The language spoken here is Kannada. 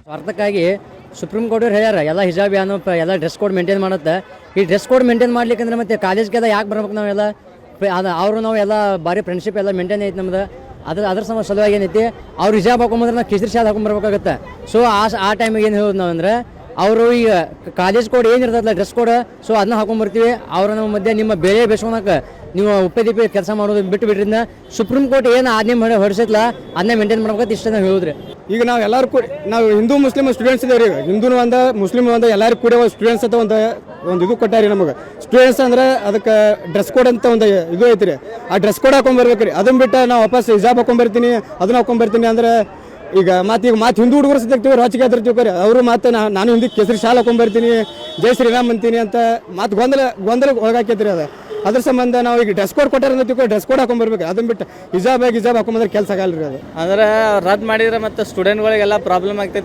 ಸ್ವಾರ್ಥಕ್ಕಾಗಿ ಸುಪ್ರೀಂ ಕೋರ್ಟ್ ಅವ್ರು ಹೇಳ್ಯಾರ ಎಲ್ಲ ಹಿಜಾಬ್ ಏನೋ ಎಲ್ಲ ಡ್ರೆಸ್ ಕೋಡ್ ಮೇಂಟೈನ್ ಮಾಡುತ್ತೆ. ಈ ಡ್ರೆಸ್ ಕೋಡ್ ಮೇಂಟೈನ್ ಮಾಡ್ಲಿಕ್ಕಂದ್ರೆ ಮತ್ತೆ ಕಾಲೇಜ್ಗೆಲ್ಲ ಯಾಕೆ ಬರ್ಬೇಕು ನಾವೆಲ್ಲ ಅವರು ನಾವು ಎಲ್ಲ ಭಾರಿ ಫ್ರೆಂಡ್ಶಿಪ್ ಎಲ್ಲ ಮೇಂಟೈನ್ ಐತೆ ನಮ್ದು. ಅದ್ರ ಸಲುವಾಗಿ ಏನೈತಿ ಅವ್ರು ಹಿಜಾಬ್ ಹಾಕೊಂಬಂದ್ರೆ ನಾವು ಕೇಸರಿ ಶಾಲೆ ಹಾಕೊಂಬರ್ಬೇಕಾಗತ್ತೆ. ಸೊ ಆ ಟೈಮಿಗೆ ಏನು ಹೇಳೋದು ನಾವಂದ್ರೆ ಅವರು ಈಗ ಕಾಲೇಜ್ ಕೋಡ್ ಏನಿರ್ತದಲ್ಲ ಡ್ರೆಸ್ ಕೋಡ್, ಸೊ ಅದನ್ನ ಹಾಕೊಂಡ್ಬರ್ತೀವಿ. ಅವ್ರ ನಮ್ಮ ಮಧ್ಯೆ ನಿಮ್ಮ ಬೇರೆ ಬೇಸ್ಕೊಳಕ್ಕೆ ನೀವು ಉಪ್ಪೆ ಕೆಲಸ ಮಾಡೋದು ಬಿಟ್ಬಿಟ್ರಿಂದ ಸುಪ್ರೀಂ ಕೋರ್ಟ್ ಏನು ಆಜ್ಞೆ ಹೊಡಿಸೈತಲ್ಲ ಅದನ್ನೇ ಮೇಂಟೈನ್ ಮಾಡ್ಬೇಕಂತ ಇಷ್ಟ ನಾವು ಹೇಳಿದ್ರಿ. ಈಗ ನಾವು ಎಲ್ಲರೂ ಕೂಡ ನಾವು ಹಿಂದೂ ಮುಸ್ಲಿಮ್ ಸ್ಟೂಡೆಂಟ್ಸ್ ಇದೇವ್ರಿ. ಈಗ ಹಿಂದೂನು ಒಂದ ಮುಸ್ಲಿಮ್ ಒಂದ ಎಲ್ಲರೂ ಕೂಡ ಸ್ಟೂಡೆಂಟ್ಸ್ ಅಂತ ಒಂದು ಇದು ಕೊಟ್ಟಾರಿ ನಮಗೆ. ಸ್ಟೂಡೆಂಟ್ಸ್ ಅಂದ್ರೆ ಅದಕ್ಕೆ ಡ್ರೆಸ್ ಕೋಡ್ ಅಂತ ಒಂದು ಇದು ಐತ್ರಿ. ಆ ಡ್ರೆಸ್ ಕೋಡ್ ಹಾಕೊಂಡ್ಬರ್ಬೇಕ್ರಿ. ಅದನ್ನ ಬಿಟ್ಟು ನಾವು ವಾಪಸ್ ಹಿಜಾಬ್ ಹಾಕೊಂಡ್ಬರ್ತೀನಿ ಅದನ್ನ ಹಾಕೊಂಡ್ಬರ್ತೀನಿ ಅಂದ್ರೆ ಈಗ ಹಿಂದೂ ಹುಡುಗರು ಸಿಗ್ತೀವಿ ರಾಜಕೀಯ ತಿಳ್ಕೊರಿ. ಅವರು ಮತ್ತೆ ನಾನು ಹಿಂದಿ ಕೇಸರಿ ಶಾಲೆ ಹಾಕೊಂಡ್ಬರ್ತೀನಿ ಜೈ ಶ್ರೀರಾಮ್ ಅಂತೀನಿ ಅಂತ ಗೊಂದಲ ಒಳಗಾಕೈತ್ರಿ. ಅದ್ರ ಸಂಬಂಧ ನಾವು ಈಗ ಡ್ರೆಸ್ ಕೋಡ್ ಕೊಟ್ಟಾರ ಡ್ರೆಸ್ ಕೋಡ್ ಹಾಕೊಂಡ್ಬರ್ಬೇಕು. ಅದನ್ನ ಬಿಟ್ಟು ಹಿಜಾಬ್ ಹಾಕೊಂಡ್ಬಂದ್ರೆ ಕೆಲಸ ಆಗಲ್ರಿ. ಅದು ಅಂದ್ರೆ ರದ್ದು ಮಾಡಿದ್ರೆ ಮತ್ತೆ ಸ್ಟೂಡೆಂಟ್ಗಳಿಗೆಲ್ಲ ಪ್ರಾಬ್ಲಮ್ ಆಗ್ತೈತಿ.